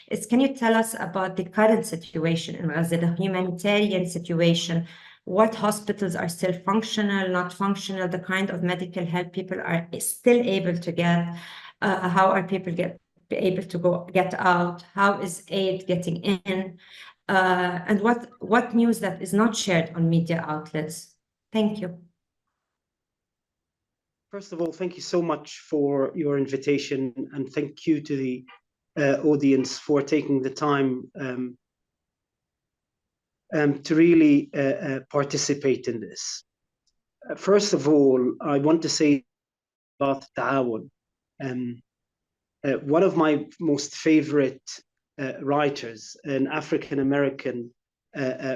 is, can you tell us about the current situation in Gaza, the humanitarian situation? What hospitals are still functional, not functional, the kind of medical help people are still able to get, how are people able to get out, how is aid getting in, and what news that is not shared on media outlets? Thank you. First of all, thank you so much for your invitation, and thank you to the audience for taking the time to really participate in this. First of all, I want to say about Taawon. One of my most favorite writers, an African-American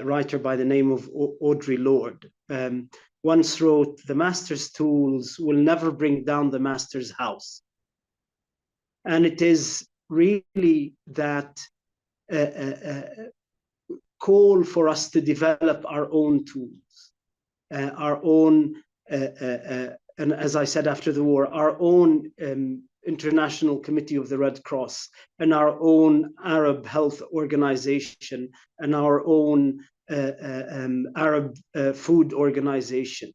writer by the name of Audre Lorde, once wrote, "The master's tools will never bring down the master's house." And it is really that call for us to develop our own tools, our own, and as I said after the war, our own International Committee of the Red Cross, and our own Arab Health Organization, and our own Arab Food Organization.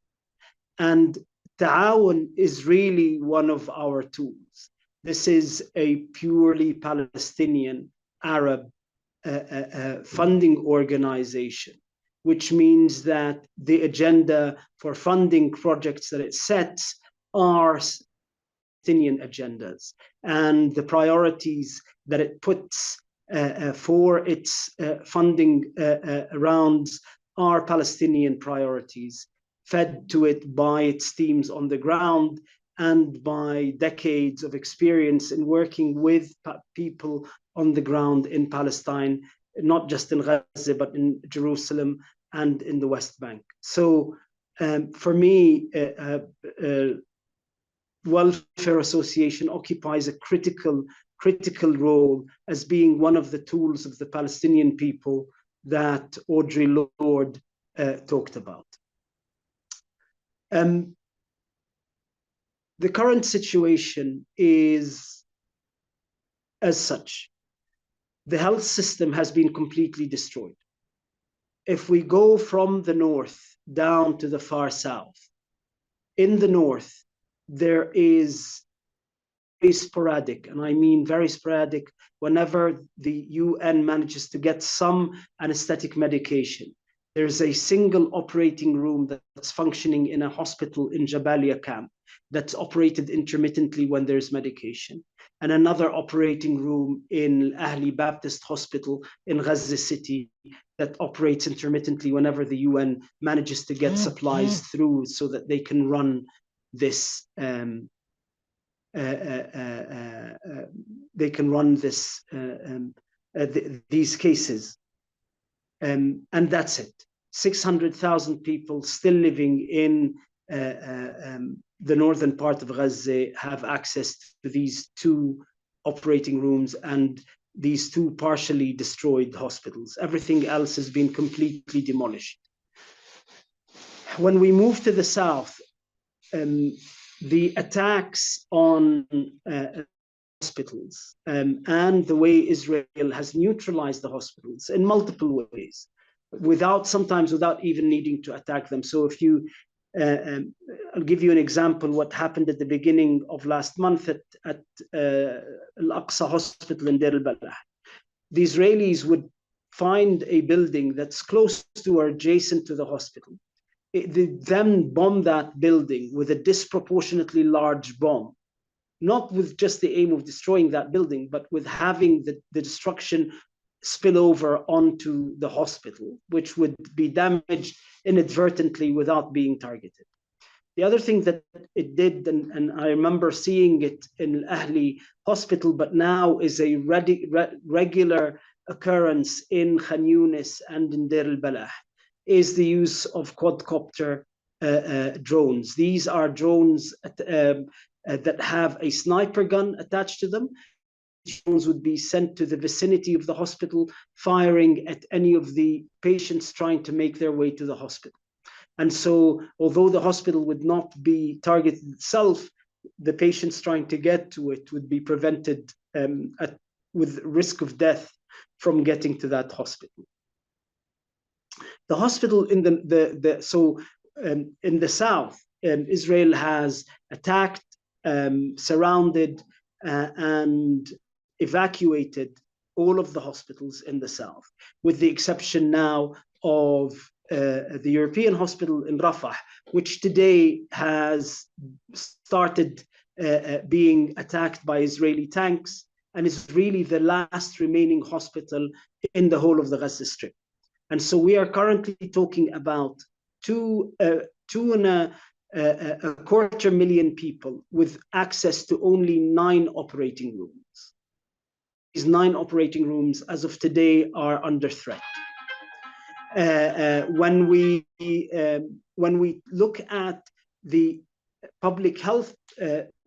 And Taawon is really one of our tools. This is a purely Palestinian Arab funding organization, which means that the agenda for funding projects that it sets are Palestinian agendas, and the priorities that it puts for its funding rounds are Palestinian priorities, fed to it by its teams on the ground and by decades of experience in working with people on the ground in Palestine, not just in Gaza, but in Jerusalem and in the West Bank. So for me, Welfare Association occupies a critical role as being one of the tools of the Palestinian people that Audre Lorde talked about. The current situation is as such. The health system has been completely destroyed. If we go from the north down to the far south, in the north, there is very sporadic, and I mean very sporadic, whenever the UN manages to get some anesthetic medication. There's a single operating room that's functioning in a hospital in Jabalia camp that's operated intermittently when there's medication, and another operating room in Ahli Baptist Hospital in Gaza City that operates intermittently whenever the UN manages to get supplies through so that they can run this these cases, and that's it. 600,000 people still living in the northern part of Gaza have access to these two operating rooms and these two partially destroyed hospitals. Everything else has been completely demolished. When we move to the south, the attacks on hospitals and the way Israel has neutralized the hospitals in multiple ways, sometimes without even needing to attack them. So if you, I'll give you an example, what happened at the beginning of last month at Al-Aqsa Hospital in Deir al-Balah. The Israelis would find a building that's close to or adjacent to the hospital. They then bomb that building with a disproportionately large bomb, not with just the aim of destroying that building, but with having the destruction spill over onto the hospital, which would be damaged inadvertently without being targeted. The other thing that it did, and I remember seeing it in Ahli Hospital, but now is a regular occurrence in Khan Yunis and in Deir al-Balah, is the use of quadcopter drones. These are drones that have a sniper gun attached to them. Drones would be sent to the vicinity of the hospital, firing at any of the patients trying to make their way to the hospital. And so, although the hospital would not be targeted itself, the patients trying to get to it would be prevented with risk of death from getting to that hospital. The hospital in in the south, Israel has attacked, surrounded, and evacuated all of the hospitals in the south, with the exception now of the European hospital in Rafah, which today has started being attacked by Israeli tanks and is really the last remaining hospital in the whole of the Gaza Strip. And so we are currently talking about 2.25 million people with access to only 9 operating rooms. These 9 operating rooms, as of today, are under threat. When we look at the public health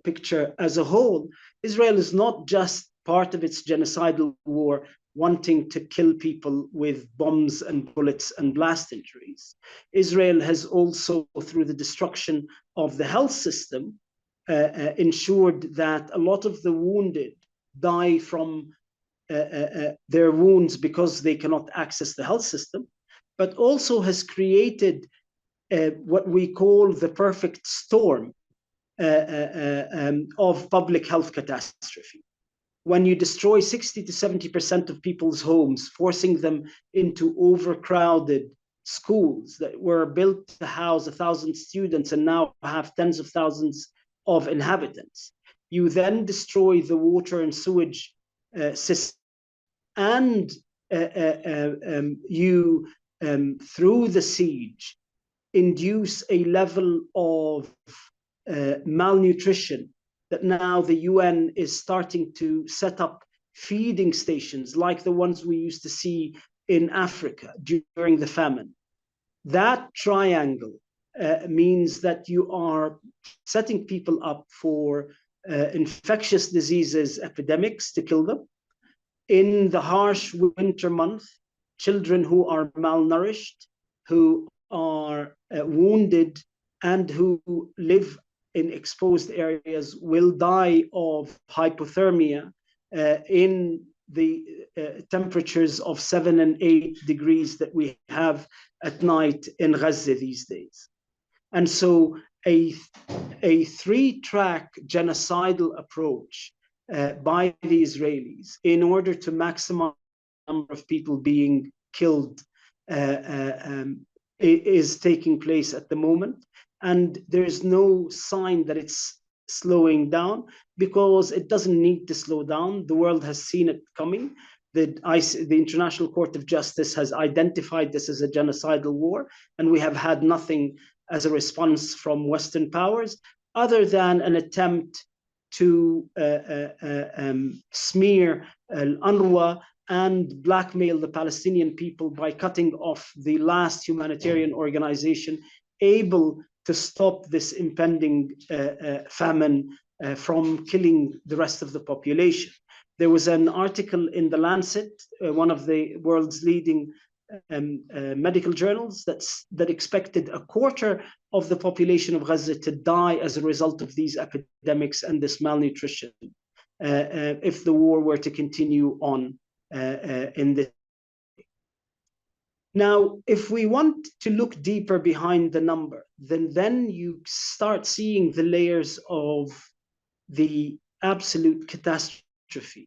picture as a whole, Israel is not just part of its genocidal war wanting to kill people with bombs and bullets and blast injuries. Israel has also, through the destruction of the health system, ensured that a lot of the wounded die from their wounds because they cannot access the health system, but also has created what we call the perfect storm of public health catastrophe. When you destroy 60 to 70% of people's homes, forcing them into overcrowded schools that were built to house 1,000 students and now have tens of thousands of inhabitants, you then destroy the water and sewage system, and you, through the siege, induce a level of malnutrition that now the UN is starting to set up feeding stations like the ones we used to see in Africa during the famine. That triangle means that you are setting people up for infectious diseases epidemics to kill them. In the harsh winter month, children who are malnourished, who are wounded, and who live in exposed areas will die of hypothermia in the temperatures of 7 and 8 degrees that we have at night in Gaza these days. And so a 3-track genocidal approach by the Israelis in order to maximize the number of people being killed is taking place at the moment. And there's no sign that it's slowing down, because it doesn't need to slow down. The world has seen it coming. The International Court of Justice has identified this as a genocidal war, and we have had nothing as a response from Western powers other than an attempt to smear UNRWA and blackmail the Palestinian people by cutting off the last humanitarian organization able to stop this impending famine from killing the rest of the population. There was an article in The Lancet, one of the world's leading medical journals, that expected 1/4 of the population of Gaza to die as a result of these epidemics and this malnutrition if the war were to continue on in this. Now, if we want to look deeper behind the number, then you start seeing the layers of the absolute catastrophe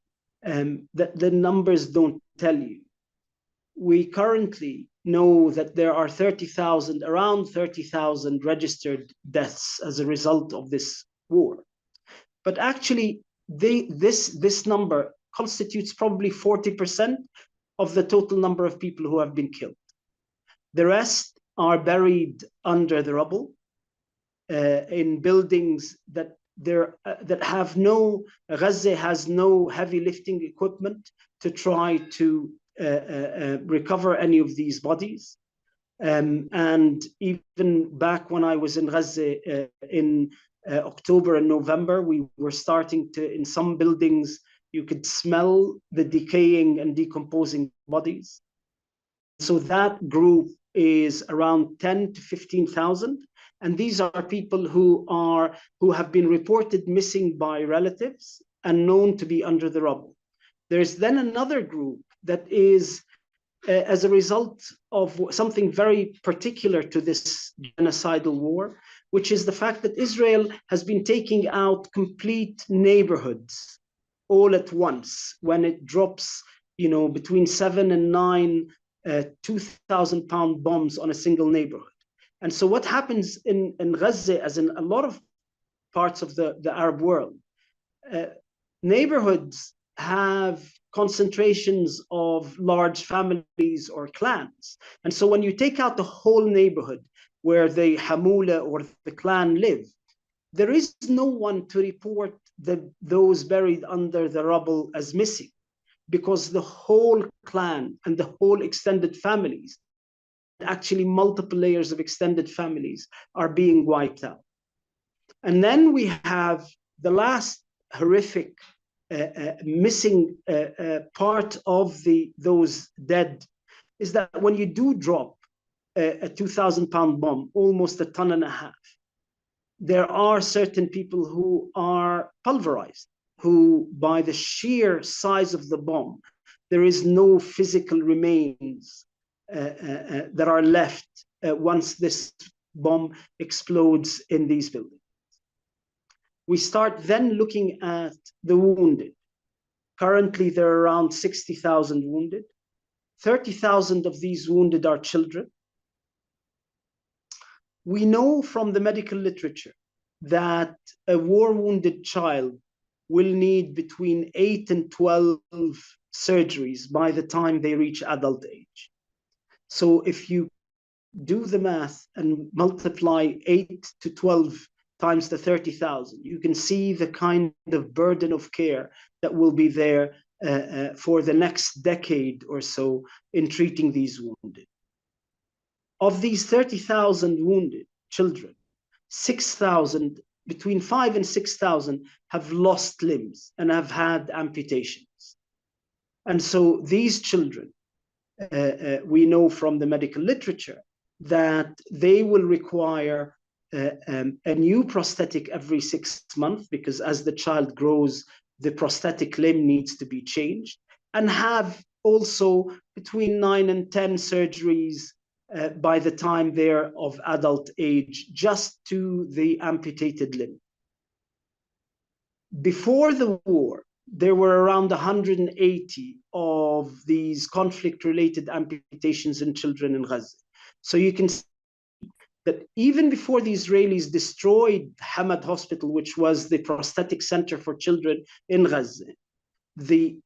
that the numbers don't tell you. We currently know that there are around 30,000 registered deaths as a result of this war. But actually, this number constitutes probably 40% of the total number of people who have been killed. The rest are buried under the rubble in buildings that have no, Gaza has no heavy lifting equipment to try to recover any of these bodies. And even back when I was in Gaza in October and November, we were starting to, in some buildings, you could smell the decaying and decomposing bodies. So that group is around 10 to 15,000. And these are people who have been reported missing by relatives and known to be under the rubble. There's then another group that is as a result of something very particular to this genocidal war, which is the fact that Israel has been taking out complete neighborhoods all at once when it drops, between 7 and 9 2,000-pound bombs on a single neighborhood. And so what happens in Gaza, as in a lot of parts of the Arab world, neighborhoods have concentrations of large families or clans. And so when you take out the whole neighborhood where the Hamula or the clan live, there is no one to report those buried under the rubble as missing, because the whole clan and the whole extended families, actually multiple layers of extended families, are being wiped out. And then we have the last horrific missing part of those dead, is that when you do drop a 2,000-pound bomb, almost a ton and a half, there are certain people who are pulverized, who by the sheer size of the bomb, there is no physical remains that are left once this bomb explodes in these buildings. We start then looking at the wounded. Currently, there are around 60,000 wounded. 30,000 of these wounded are children. We know from the medical literature that a war-wounded child will need between 8 and 12 surgeries by the time they reach adult age. So if you do the math and multiply 8 to 12 times the 30,000, you can see the kind of burden of care that will be there for the next decade or so in treating these wounded. Of these 30,000 wounded children, 6,000, between 5,000 and 6,000 have lost limbs and have had amputations. And so these children, we know from the medical literature that they will require a new prosthetic every 6 months, because as the child grows, the prosthetic limb needs to be changed, and have also between 9 and 10 surgeries by the time they're of adult age, just to the amputated limb. Before the war, there were around 180 of these conflict-related amputations in children in Gaza. So you can see that even before the Israelis destroyed Hamad Hospital, which was the prosthetic center for children in Gaza, the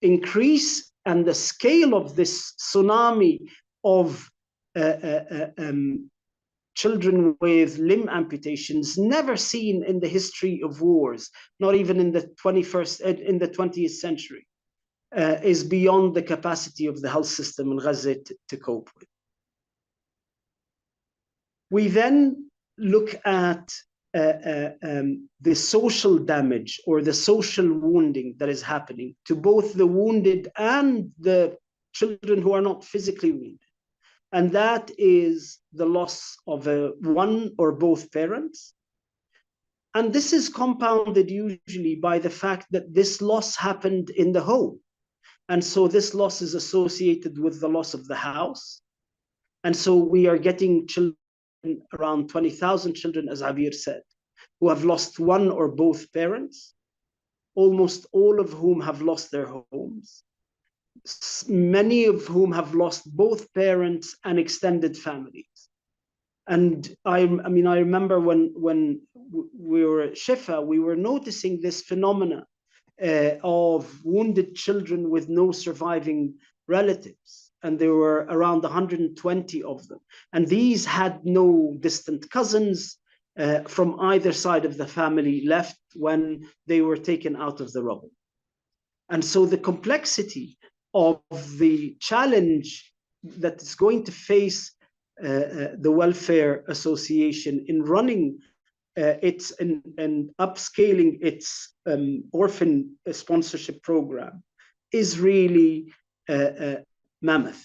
increase and the scale of this tsunami of children with limb amputations, never seen in the history of wars, not even in the 20th century, is beyond the capacity of the health system in Gaza to cope with. We then look at the social damage or the social wounding that is happening to both the wounded and the children who are not physically wounded. And that is the loss of one or both parents. And this is compounded usually by the fact that this loss happened in the home. And so this loss is associated with the loss of the house. And so we are getting children, around 20,000 children, as Abir said, who have lost one or both parents, almost all of whom have lost their homes, many of whom have lost both parents and extended families. And I remember when we were at Shifa, we were noticing this phenomena of wounded children with no surviving relatives. And there were around 120 of them. And these had no distant cousins from either side of the family left when they were taken out of the rubble. And so the complexity of the challenge that is going to face the Welfare Association in running its and upscaling its orphan sponsorship program is really mammoth,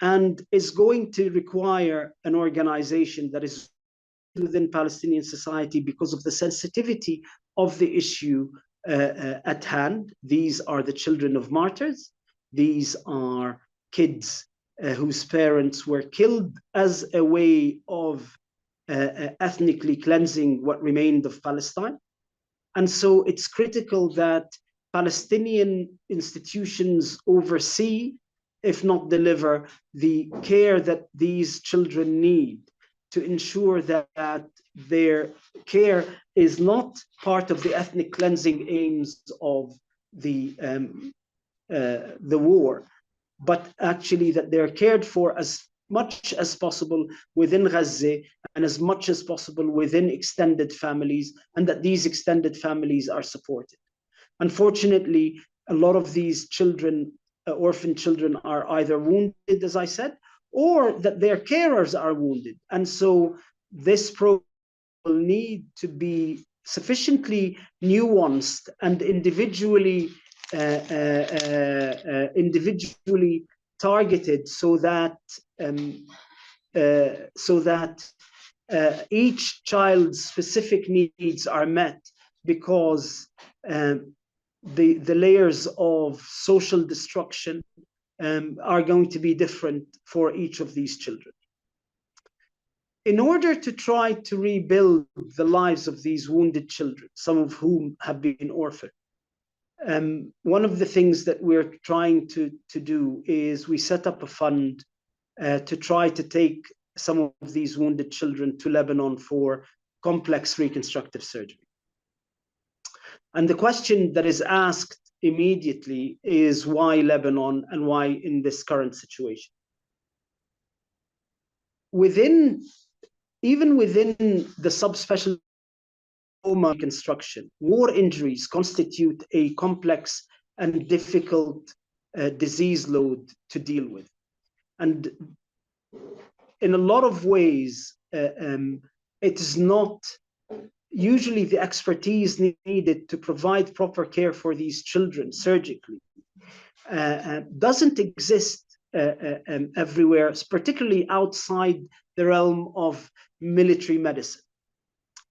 and is going to require an organization that is within Palestinian society, because of the sensitivity of the issue, at hand. These are the children of martyrs. These are kids whose parents were killed as a way of ethnically cleansing what remained of Palestine. And so it's critical that Palestinian institutions oversee, if not deliver, the care that these children need to ensure that their care is not part of the ethnic cleansing aims of the war, but actually that they're cared for as much as possible within Gaza and as much as possible within extended families, and that these extended families are supported. Unfortunately, a lot of these children, orphan children, are either wounded, as I said, or that their carers are wounded. And so this program will need to be sufficiently nuanced and individually targeted so that each child's specific needs are met, because the layers of social destruction are going to be different for each of these children. In order to try to rebuild the lives of these wounded children, some of whom have been orphaned, one of the things that we're trying to do is we set up a fund to try to take some of these wounded children to Lebanon for complex reconstructive surgery. And the question that is asked immediately is, why Lebanon and why in this current situation? Even within the subspecialty trauma reconstruction, war injuries constitute a complex and difficult disease load to deal with. And in a lot of ways, it is not usually the expertise needed to provide proper care for these children surgically doesn't exist everywhere, particularly outside the realm of military medicine.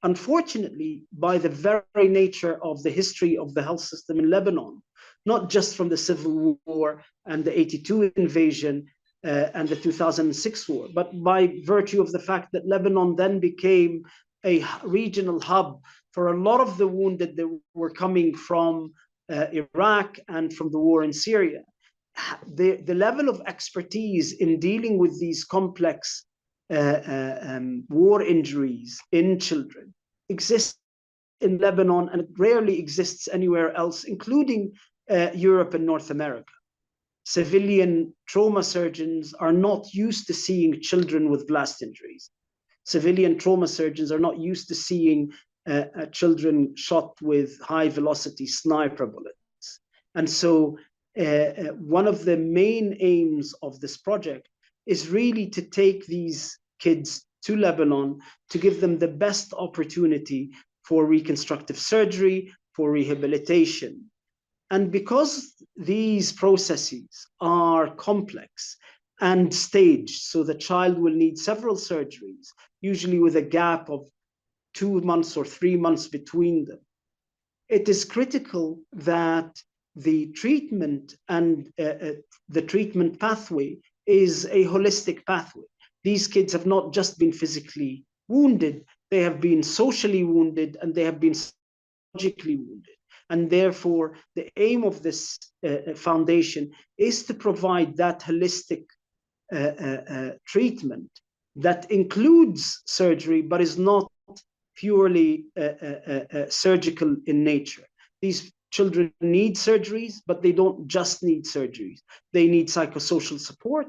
Unfortunately, by the very nature of the history of the health system in Lebanon, not just from the Civil War and the 82 invasion and the 2006 war, but by virtue of the fact that Lebanon then became a regional hub for a lot of the wounded that were coming from Iraq and from the war in Syria. The level of expertise in dealing with these complex war injuries in children exists in Lebanon, and it rarely exists anywhere else, including Europe and North America. Civilian trauma surgeons are not used to seeing children with blast injuries. Civilian trauma surgeons are not used to seeing children shot with high velocity sniper bullets. And so one of the main aims of this project is really to take these kids to Lebanon to give them the best opportunity for reconstructive surgery, for rehabilitation. And because these processes are complex and staged, so the child will need several surgeries, usually with a gap of 2 months or 3 months between them, it is critical that the treatment and the treatment pathway is a holistic pathway. These kids have not just been physically wounded, they have been socially wounded, and they have been psychologically wounded. And therefore, the aim of this foundation is to provide that holistic treatment that includes surgery, but is not purely surgical in nature. These children need surgeries, but they don't just need surgeries. They need psychosocial support.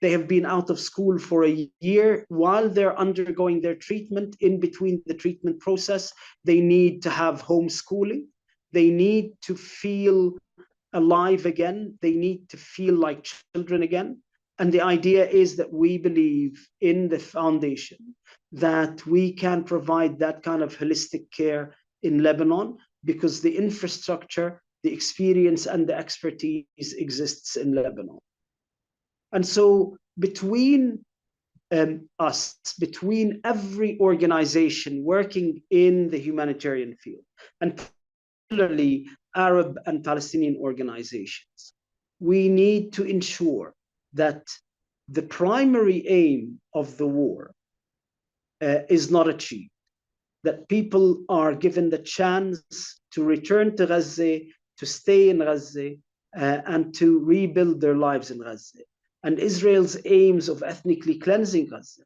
They have been out of school for a year while they're undergoing their treatment. In between the treatment process, they need to have homeschooling. They need to feel alive again. They need to feel like children again. And the idea is that we believe in the foundation that we can provide that kind of holistic care in Lebanon, because the infrastructure, the experience, and the expertise exists in Lebanon. And so between us, between every organization working in the humanitarian field, and particularly Arab and Palestinian organizations. We need to ensure that the primary aim of the war is not achieved, that people are given the chance to return to Gaza, to stay in Gaza, and to rebuild their lives in Gaza. And Israel's aims of ethnically cleansing Gaza,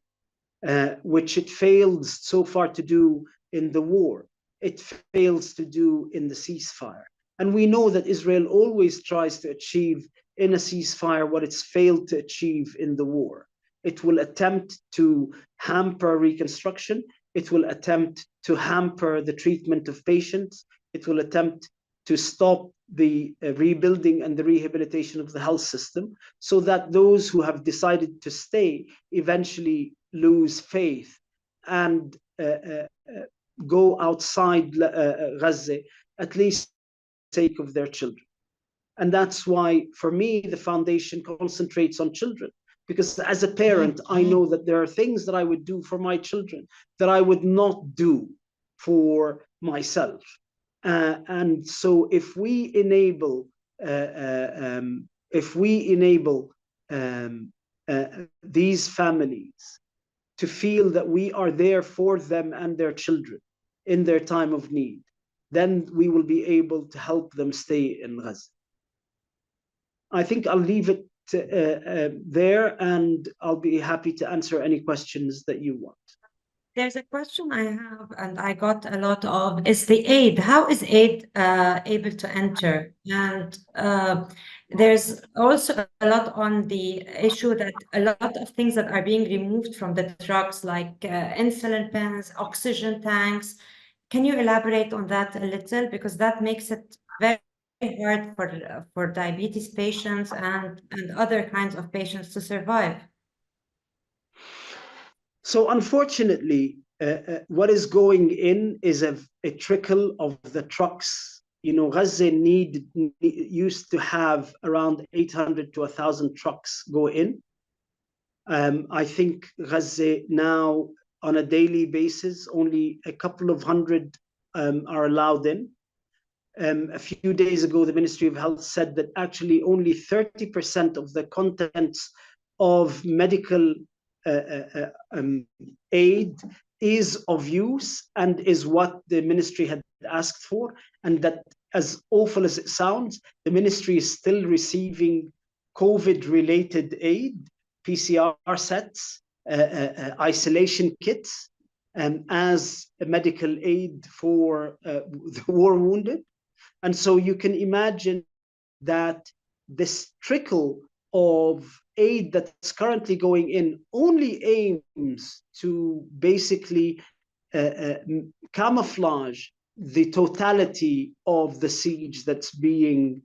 which it failed so far to do in the war, it fails to do in the ceasefire. And we know that Israel always tries to achieve in a ceasefire what it's failed to achieve in the war. It will attempt to hamper reconstruction. It will attempt to hamper the treatment of patients. It will attempt to stop the rebuilding and the rehabilitation of the health system, so that those who have decided to stay eventually lose faith and go outside Gaza, at least for the sake of their children. And that's why, for me, the foundation concentrates on children. Because as a parent, I know that there are things that I would do for my children that I would not do for myself. And so if we enable these families to feel that we are there for them and their children in their time of need, then we will be able to help them stay in Gaza. I think I'll leave it there, and I'll be happy to answer any questions that you want. There's a question I have, and I got a lot of, is the aid. How is aid able to enter? And there's also a lot on the issue that a lot of things that are being removed from the trucks, like insulin pens, oxygen tanks. Can you elaborate on that a little? Because that makes it very hard for diabetes patients and other kinds of patients to survive. So unfortunately, what is going in is a trickle of the trucks. You know, Gaza used to have around 800 to 1,000 trucks go in. I think Gaza now, on a daily basis, only a couple of hundred are allowed in. A few days ago, the Ministry of Health said that actually only 30% of the contents of medical aid is of use and is what the ministry had asked for, and that, as awful as it sounds, the ministry is still receiving COVID-related aid, PCR sets, isolation kits, as a medical aid for the war wounded. And so you can imagine that this trickle of aid that's currently going in only aims to basically camouflage the totality of the siege that's being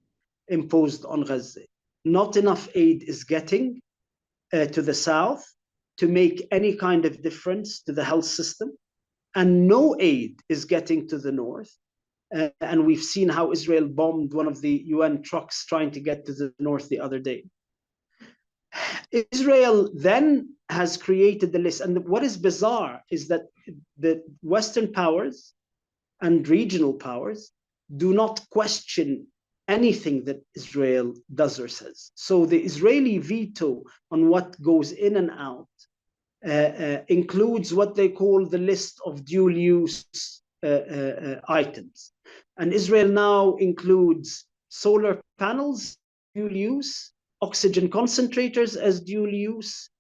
imposed on Gaza. Not enough aid is getting to the south to make any kind of difference to the health system, and no aid is getting to the north. And we've seen how Israel bombed one of the UN trucks trying to get to the north the other day. Israel then has created the list. And what is bizarre is that the Western powers and regional powers do not question anything that Israel does or says. So the Israeli veto on what goes in and out includes what they call the list of dual use items. And Israel now includes solar panels, dual use, oxygen concentrators as dual use,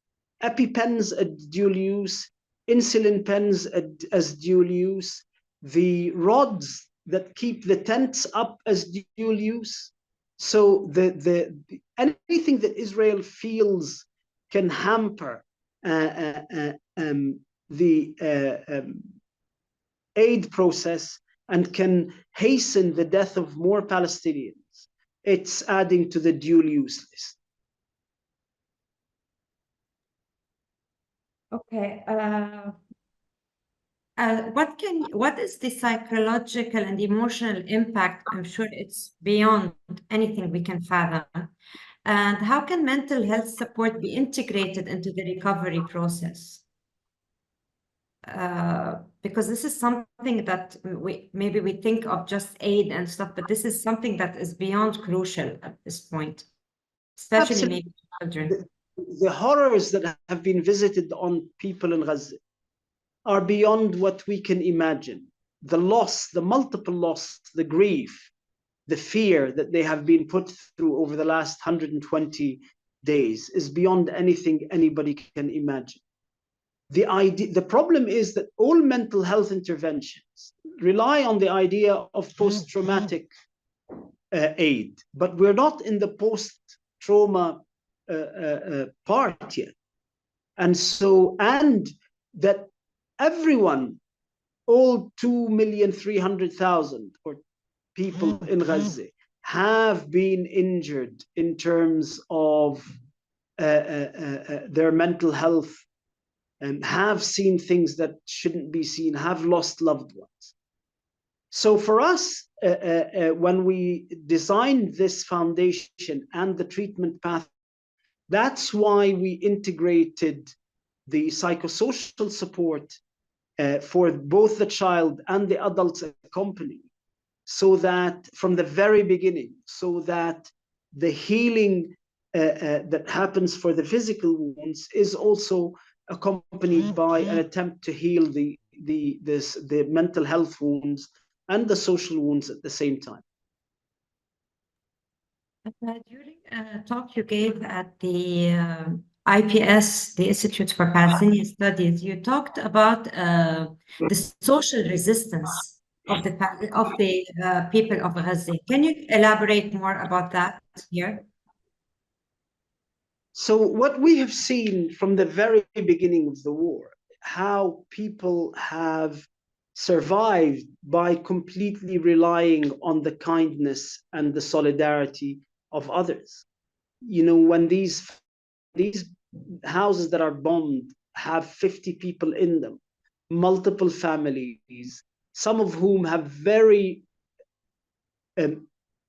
EpiPens as dual use, insulin pens as dual use, the rods that keep the tents up as dual use. So anything that Israel feels can hamper the aid process and can hasten the death of more Palestinians, it's adding to the dual use list. Okay. What is the psychological and emotional impact? I'm sure it's beyond anything we can fathom. And how can mental health support be integrated into the recovery process? Because this is something that maybe we think of just aid and stuff, but this is something that is beyond crucial at this point, especially Absolutely. maybe children. The horrors that have been visited on people in Gaza are beyond what we can imagine. The loss, the multiple loss, the grief, the fear that they have been put through over the last 120 days is beyond anything anybody can imagine. The problem is that all mental health interventions rely on the idea of post-traumatic aid, but we're not in the post-trauma part yet. And so, and that everyone, all 2,300,000 or people in Gaza have been injured in terms of their mental health, and have seen things that shouldn't be seen, have lost loved ones. So for us, when we designed this foundation and the treatment path, that's why we integrated the psychosocial support for both the child and the adults accompanying, so that from the very beginning, so that the healing that happens for the physical wounds is also accompanied by an attempt to heal the mental health wounds and the social wounds at the same time. During a talk you gave at the IPS, the Institute for Palestinian Studies, you talked about the social resistance of the people of Gaza. Can you elaborate more about that here? So what we have seen from the very beginning of the war, how people have survived by completely relying on the kindness and the solidarity of others. You know, when these houses that are bombed have 50 people in them, multiple families, some of whom have very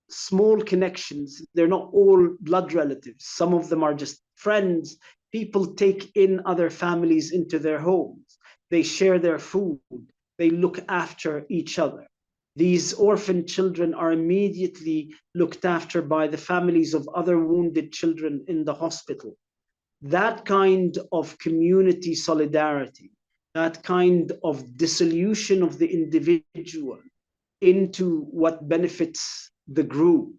small connections. They're not all blood relatives. Some of them are just friends. People take in other families into their homes. They share their food. They look after each other. These orphan children are immediately looked after by the families of other wounded children in the hospital. That kind of community solidarity, that kind of dissolution of the individual into what benefits the group,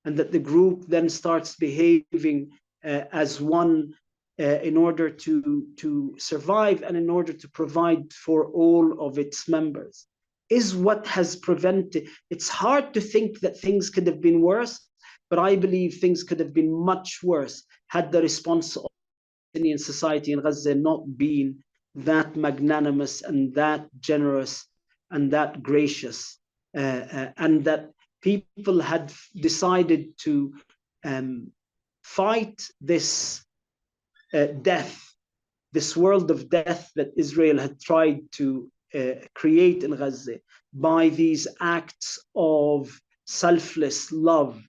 and that the group then starts behaving as one in order to survive and in order to provide for all of its members, is what has prevented. It's hard to think that things could have been worse, but I believe things could have been much worse had the response of Palestinian society in Gaza not been that magnanimous and that generous and that gracious, and that people had decided to fight this death, this world of death that Israel had tried to create in Gaza by these acts of selfless love,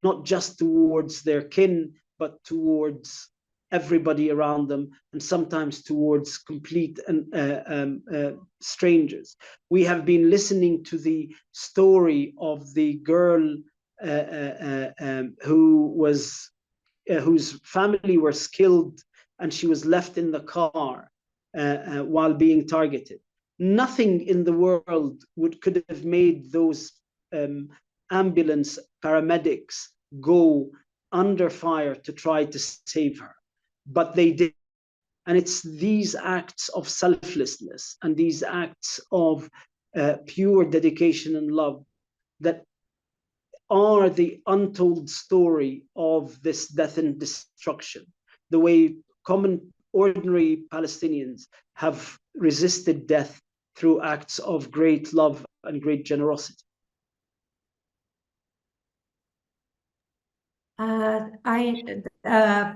not just towards their kin, but towards everybody around them, and sometimes towards complete strangers. We have been listening to the story of the girl whose family was killed, and she was left in the car while being targeted. Nothing in the world could have made those ambulance paramedics go under fire to try to save her, but they did. And it's these acts of selflessness and these acts of pure dedication and love that are the untold story of this death and destruction. The way common, ordinary Palestinians have resisted death through acts of great love and great generosity.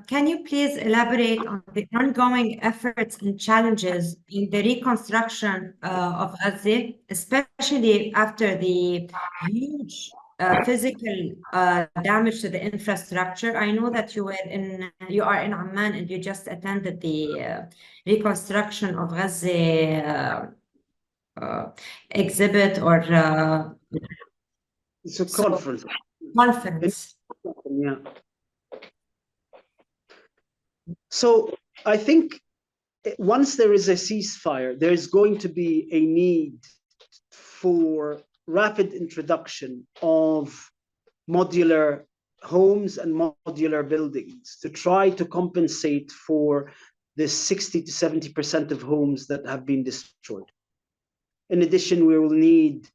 Can you please elaborate on the ongoing efforts and challenges in the reconstruction of Gaza, especially after the huge physical damage to the infrastructure? I know that you are in Amman and you just attended the reconstruction of Gaza exhibit or it's a conference. Conference. Yeah. So I think once there is a ceasefire, there's going to be a need for rapid introduction of modular homes and modular buildings to try to compensate for the 60 to 70% of homes that have been destroyed. In addition, we will need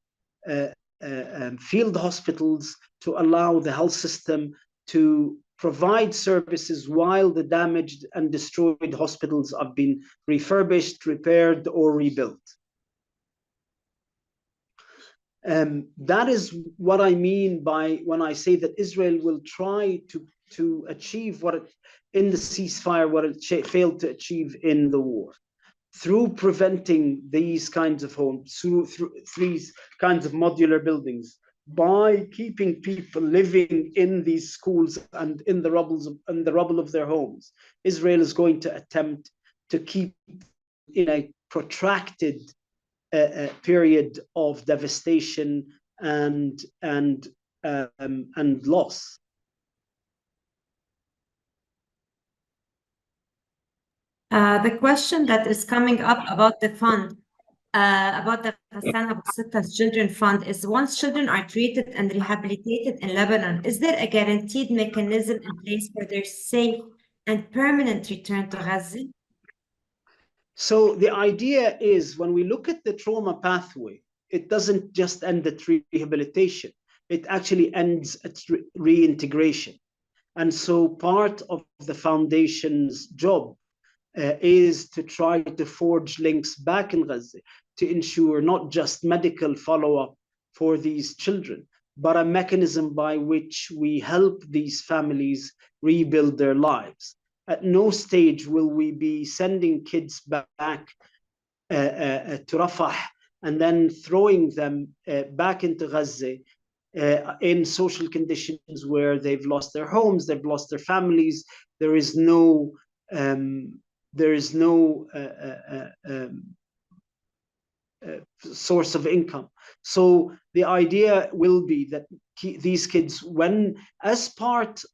field hospitals to allow the health system to provide services while the damaged and destroyed hospitals have been refurbished, repaired, or rebuilt. That is what I mean by when I say that Israel will try to achieve what it, in the ceasefire, what it failed to achieve in the war, through preventing these kinds of homes, through these kinds of modular buildings, by keeping people living in these schools and in the rubble of their homes. Israel is going to attempt to keep in a protracted period of devastation and loss. The question that is coming up about the fund, about the Ghassan Abu Sittah's Children Fund, is once children are treated and rehabilitated in Lebanon, is there a guaranteed mechanism in place for their safe and permanent return to Gaza? So the idea is, when we look at the trauma pathway, it doesn't just end at rehabilitation. It actually ends at reintegration. And so part of the foundation's job is to try to forge links back in Gaza to ensure not just medical follow-up for these children, but a mechanism by which we help these families rebuild their lives. At no stage will we be sending kids back to Rafah and then throwing them back into Gaza in social conditions where they've lost their homes, they've lost their families, there is no source of income. So the idea will be that these kids,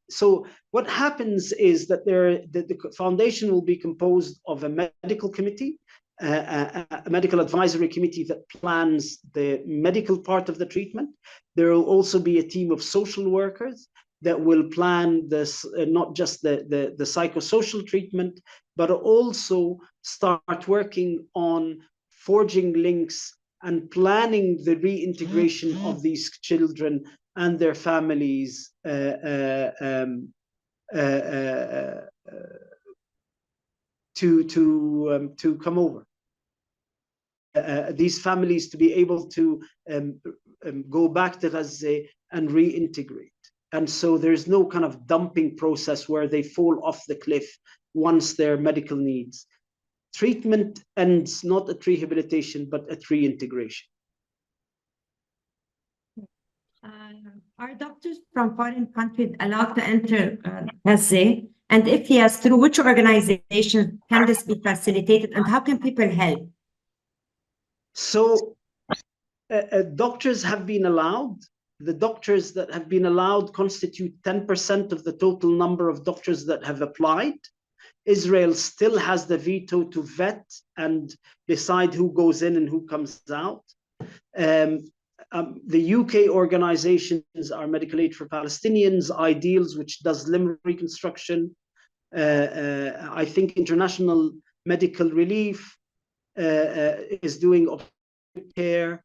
so what happens is that the foundation will be composed of a medical committee, a medical advisory committee that plans the medical part of the treatment. There will also be a team of social workers that will plan this, not just the psychosocial treatment, but also start working on forging links and planning the reintegration of these children and their families to come over. These families to be able to go back to Gaza and reintegrate. And so there's no kind of dumping process where they fall off the cliff once their medical needs. Treatment ends not at rehabilitation, but at reintegration. Are doctors from foreign countries allowed to enter Gaza? And if yes, through which organization can this be facilitated, and how can people help? So doctors have been allowed. The doctors that have been allowed constitute 10% of the total number of doctors that have applied. Israel still has the veto to vet and decide who goes in and who comes out. The UK organizations are Medical Aid for Palestinians, Ideals, which does limb reconstruction. I think International Medical Relief is doing care.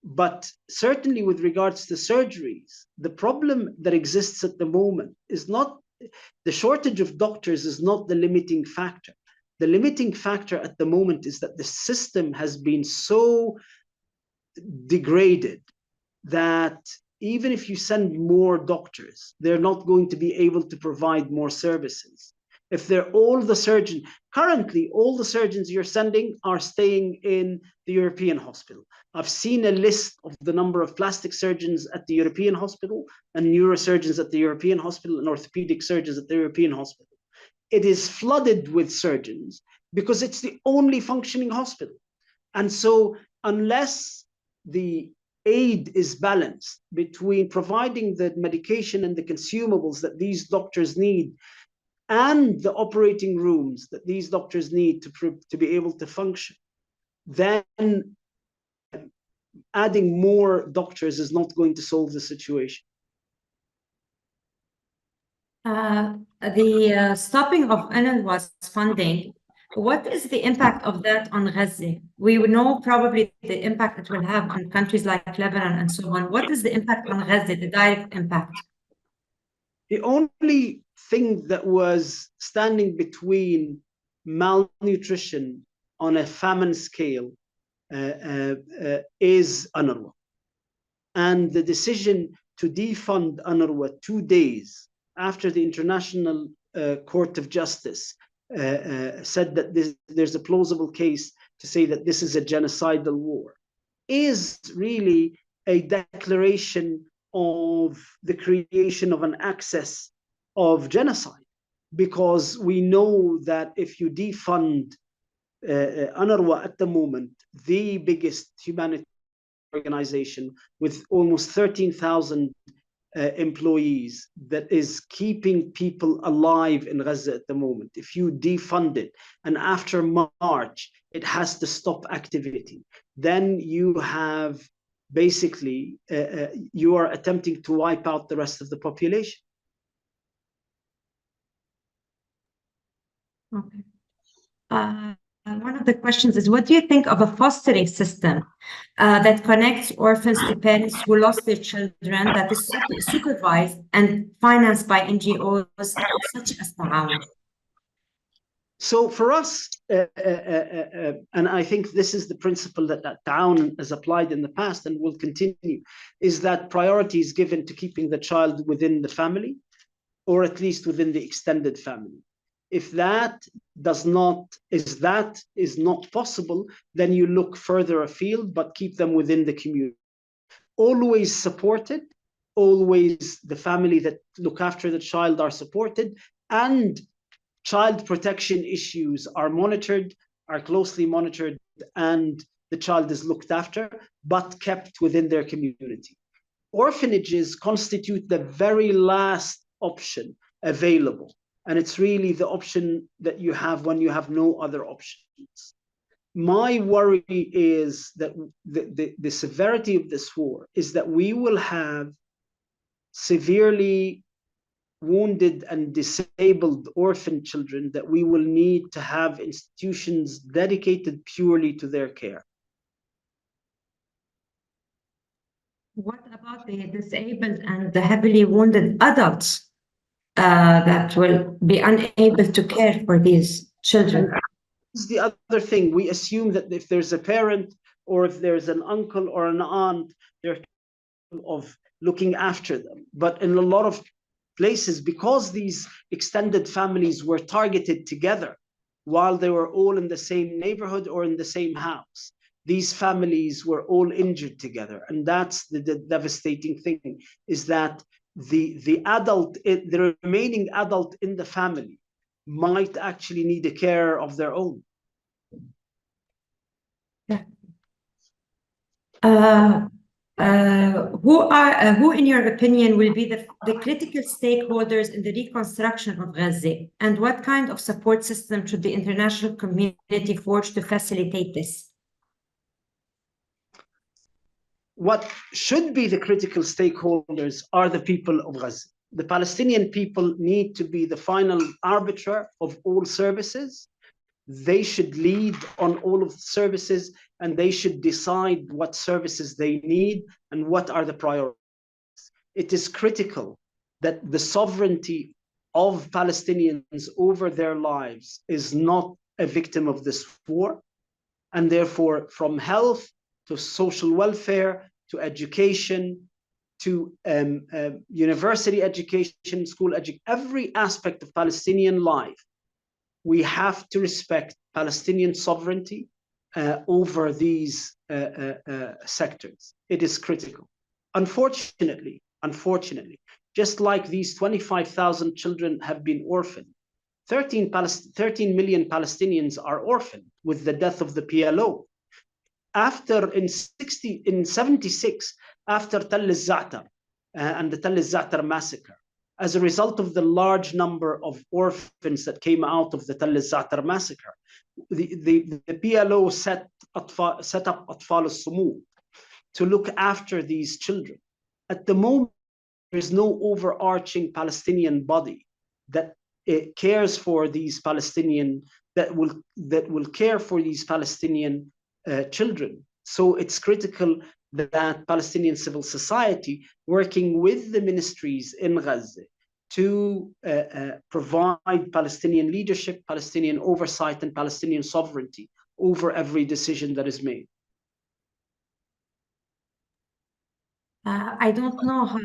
But certainly with regards to surgeries, the problem that exists at the moment is not, the shortage of doctors is not the limiting factor. The limiting factor at the moment is that the system has been so degraded that even if you send more doctors, they're not going to be able to provide more services. If they're all the surgeons, currently all the surgeons you're sending are staying in the European hospital. I've seen a list of the number of plastic surgeons at the European hospital and neurosurgeons at the European hospital and orthopedic surgeons at the European hospital. It is flooded with surgeons because it's the only functioning hospital. And so unless the aid is balanced between providing the medication and the consumables that these doctors need and the operating rooms that these doctors need to be able to function, then adding more doctors is not going to solve the situation. The stopping of UNRWA's funding, what is the impact of that on Gaza? We know probably the impact it will have on countries like Lebanon and so on. What is the impact on Gaza, the direct impact? The only thing that was standing between malnutrition on a famine scale is UNRWA. And the decision to defund UNRWA 2 days after the International Court of Justice said that there's a plausible case to say that this is a genocidal war is really a declaration of the creation of an axis of genocide, because we know that if you defund UNRWA at the moment, the biggest humanitarian organization with almost 13,000 employees that is keeping people alive in Gaza at the moment, if you defund it and after March it has to stop activity, then you have basically you are attempting to wipe out the rest of the population. Okay. One of the questions is, what do you think of a fostering system that connects orphans to parents who lost their children, that is supervised and financed by NGOs such as Taawon? So for us, and I think this is the principle that Taawon has applied in the past and will continue, is that priority is given to keeping the child within the family, or at least within the extended family. If that is not possible, then you look further afield, but keep them within the community. Always supported, always the family that look after the child are supported, and child protection issues are monitored, are closely monitored, and the child is looked after, but kept within their community. Orphanages constitute the very last option available. And it's really the option that you have when you have no other options. My worry is that the severity of this war is that we will have severely wounded and disabled orphan children that we will need to have institutions dedicated purely to their care. What about the disabled and the heavily wounded adults that will be unable to care for these children? This is the other thing. We assume that if there's a parent or if there's an uncle or an aunt, they're capable of looking after them. But in a lot of places, because these extended families were targeted together while they were all in the same neighborhood or in the same house, these families were all injured together. And that's the devastating thing, is that the remaining adult in the family might actually need a care of their own. Yeah. Who, in your opinion, will be the critical stakeholders in the reconstruction of Gaza? And what kind of support system should the international community forge to facilitate this? What should be the critical stakeholders are the people of Gaza. The Palestinian people need to be the final arbiter of all services. They should lead on all of the services, and they should decide what services they need and what are the priorities. It is critical that the sovereignty of Palestinians over their lives is not a victim of this war, and therefore from health to social welfare, to education, to university education, school education, every aspect of Palestinian life, we have to respect Palestinian sovereignty over these sectors. It is critical. Unfortunately, just like these 25,000 children have been orphaned, 13 million Palestinians are orphaned with the death of the PLO. after in 76, after Tell al-Za'tar and the Tell al-Za'tar massacre, as a result of the large number of orphans that came out of the Tell al-Za'tar massacre, the PLO set up Atfal al-Sumud to look after these children. At the moment, there is no overarching Palestinian body that cares for these Palestinian, that will care for these Palestinian children. So it's critical that Palestinian civil society, working with the ministries in Gaza, to provide Palestinian leadership, Palestinian oversight, and Palestinian sovereignty over every decision that is made. I don't know how.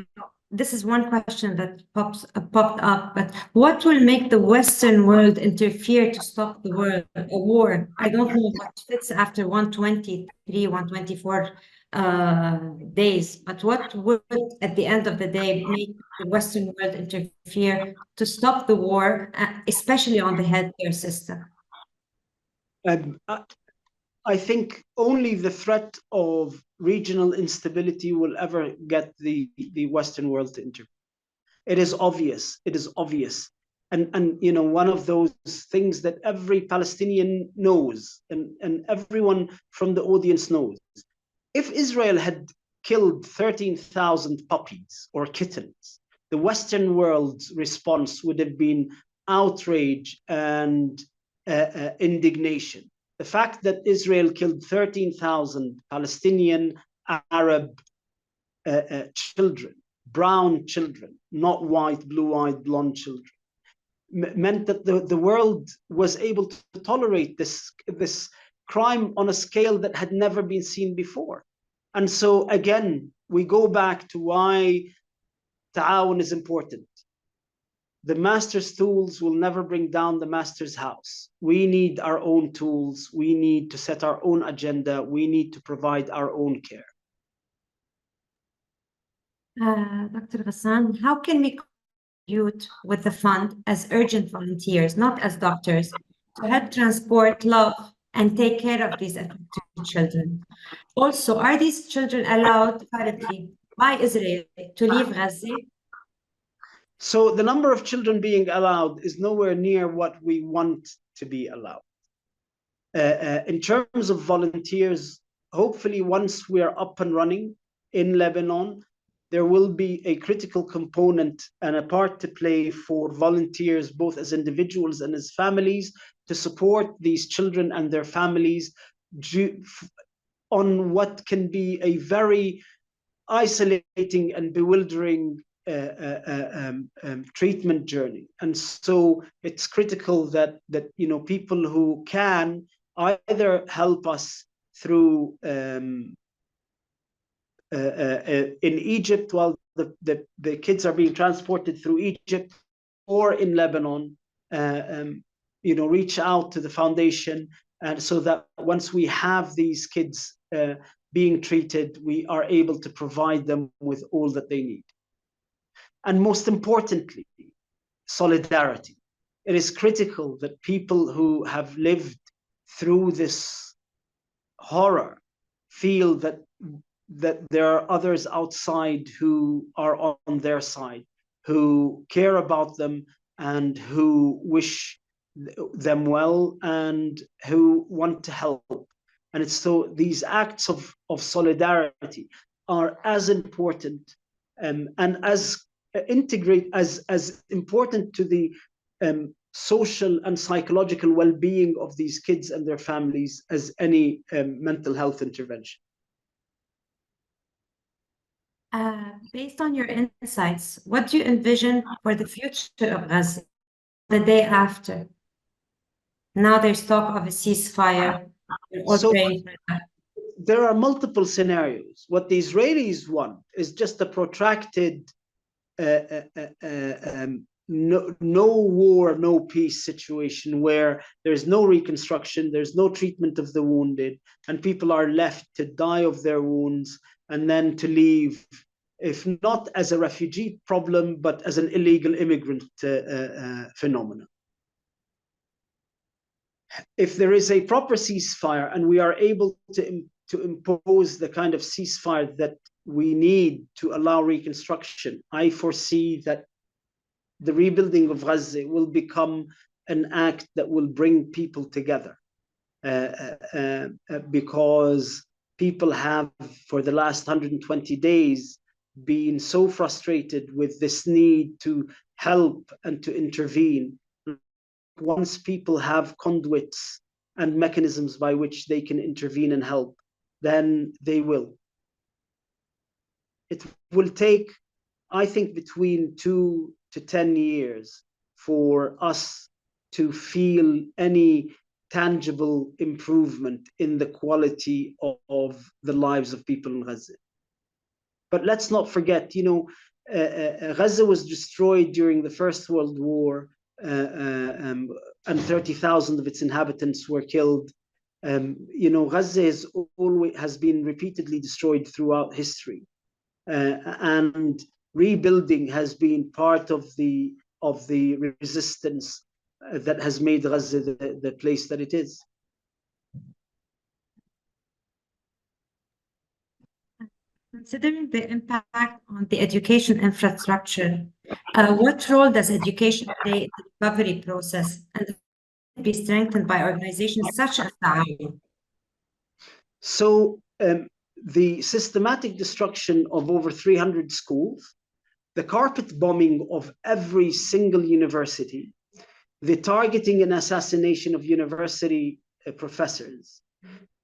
This is one question that popped up, but what will make the Western world interfere to stop the war? I don't know what fits after 123, 124 days, but what would, at the end of the day, make the Western world interfere to stop the war, especially on the healthcare system? I think only the threat of regional instability will ever get the Western world to intervene. It is obvious. It is obvious. And you know, one of those things that every Palestinian knows, and everyone from the audience knows, if Israel had killed 13,000 puppies or kittens, the Western world's response would have been outrage and indignation. The fact that Israel killed 13,000 Palestinian Arab children, brown children, not white, blue-eyed, blonde children, meant that the world was able to tolerate this crime on a scale that had never been seen before. And so again, we go back to why Taawon is important. The master's tools will never bring down the master's house. We need our own tools. We need to set our own agenda. We need to provide our own care. Dr. Ghassan, how can we contribute with the fund as urgent volunteers, not as doctors, to help transport love and take care of these affected children? Also, are these children allowed currently by Israel to leave Gaza? So the number of children being allowed is nowhere near what we want to be allowed. In terms of volunteers, hopefully once we are up and running in Lebanon, there will be a critical component and a part to play for volunteers, both as individuals and as families, to support these children and their families on what can be a very isolating and bewildering treatment journey. And so it's critical that you know, people who can either help us through in Egypt while the kids are being transported through Egypt, or in Lebanon, you know, reach out to the foundation, and so that once we have these kids being treated, we are able to provide them with all that they need. And most importantly, solidarity. It is critical that people who have lived through this horror feel that there are others outside who are on their side, who care about them and who wish them well and who want to help. And it's so these acts of solidarity are as important and as important to the social and psychological well-being of these kids and their families as any mental health intervention. Based on your insights, what do you envision for the future of Gaza, the day after? Now there's talk of a ceasefire. So there are multiple scenarios. What the Israelis want is just a protracted no war, no peace situation where there's no reconstruction, there's no treatment of the wounded, and people are left to die of their wounds and then to leave, if not as a refugee problem, but as an illegal immigrant phenomenon. If there is a proper ceasefire and we are able to to impose the kind of ceasefire that we need to allow reconstruction, I foresee that the rebuilding of Gaza will become an act that will bring people together, because people have, for the last 120 days, been so frustrated with this need to help and to intervene. Once people have conduits and mechanisms by which they can intervene and help, then they will. It will take, I think, between 2 to 10 years for us to feel any tangible improvement in the quality of the lives of people in Gaza. But let's not forget, Gaza was destroyed during the First World War, and 30,000 of its inhabitants were killed. Gaza has been repeatedly destroyed throughout history, and rebuilding has been part of the resistance that has made Gaza the place that it is. Considering the impact on the education infrastructure, what role does education play in the recovery process and be strengthened by organizations such as Taawon? So the systematic destruction of over 300 schools, the carpet bombing of every single university, the targeting and assassination of university professors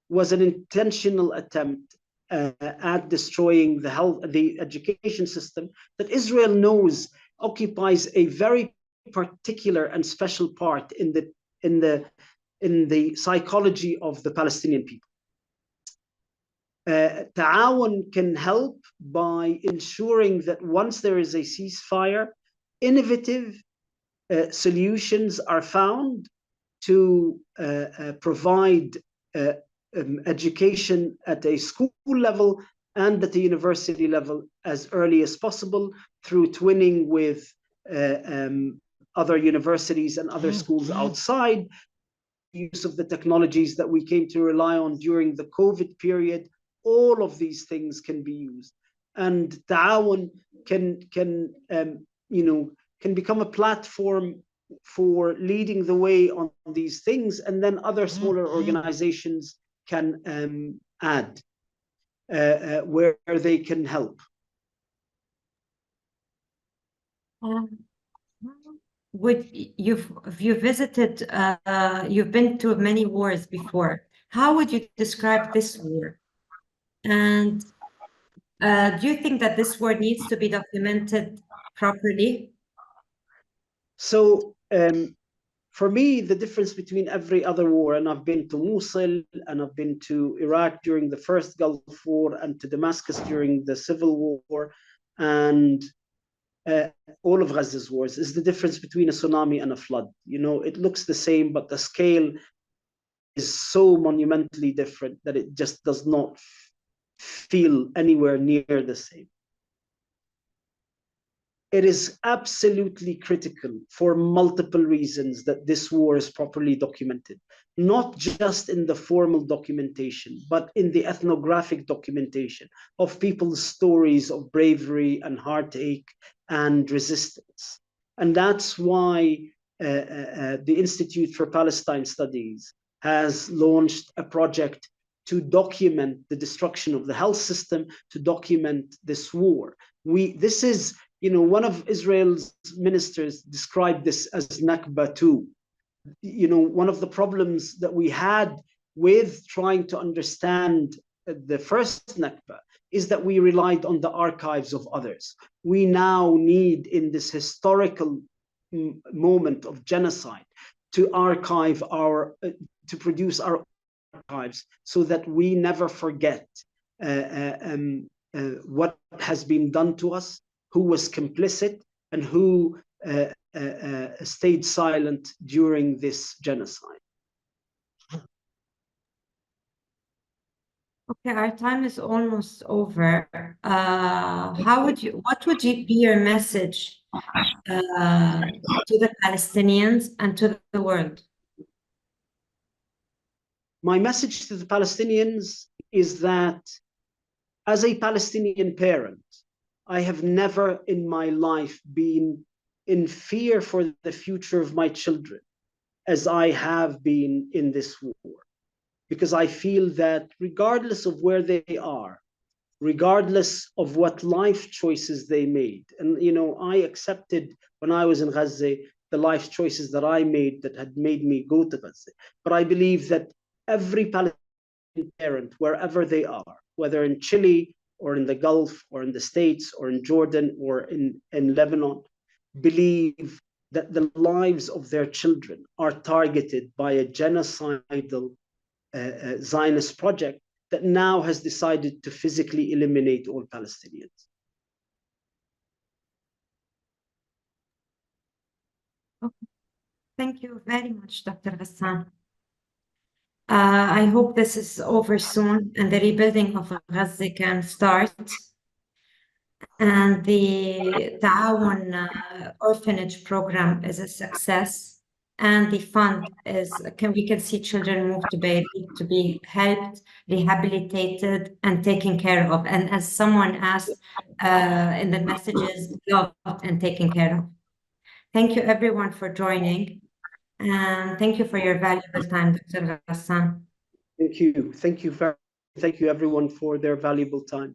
was an intentional attempt at destroying the education system that Israel knows occupies a very particular and special part in the psychology of the Palestinian people. Taawon can help by ensuring that once there is a ceasefire, innovative solutions are found to provide education at a school level and at the university level as early as possible through twinning with other universities and other schools outside, use of the technologies that we came to rely on during the COVID period. All of these things can be used, and Taawon can become a platform for leading the way on these things, and then other smaller organizations can add where they can help. You've visited, you've been to many wars before. How would you describe this war? And do you think that this war needs to be documented properly? So for me, the difference between every other war, and I've been to Mosul, and I've been to Iraq during the first Gulf War, and to Damascus during the Civil War, and all of Gaza's wars, is the difference between a tsunami and a flood. It looks the same, but the scale is so monumentally different that it just does not feel anywhere near the same. It is absolutely critical for multiple reasons that this war is properly documented, not just in the formal documentation, but in the ethnographic documentation of people's stories of bravery and heartache and resistance. And that's why the Institute for Palestine Studies has launched a project to document the destruction of the health system, to document this war. This is, one of Israel's ministers described this as Nakba 2. One of the problems that we had with trying to understand the first Nakba is that we relied on the archives of others. We now need, in this historical moment of genocide, to archive to produce our archives so that we never forget what has been done to us, who was complicit, and who stayed silent during this genocide. Okay, our time is almost over. What would be your message to the Palestinians and to the world? My message to the Palestinians is that as a Palestinian parent, I have never in my life been in fear for the future of my children as I have been in this war. Because I feel that regardless of where they are, regardless of what life choices they made, and you know, I accepted when I was in Gaza the life choices that I made that had made me go to Gaza. But I believe that every Palestinian parent, wherever they are, whether in Chile or in the Gulf or in the States or in Jordan or in Lebanon, believe that the lives of their children are targeted by a genocidal Zionist project that now has decided to physically eliminate all Palestinians. Okay. Thank you very much, Dr. Ghassan. I hope this is over soon and the rebuilding of Gaza can start. And the Taawon orphanage program is a success. And the fund is, we can see children move to Beirut to be helped, rehabilitated, and taken care of. And as someone asked in the messages, loved and taken care of. Thank you everyone for joining. And thank you for your valuable time, Dr. Ghassan. Thank you. Thank you everyone for their valuable time.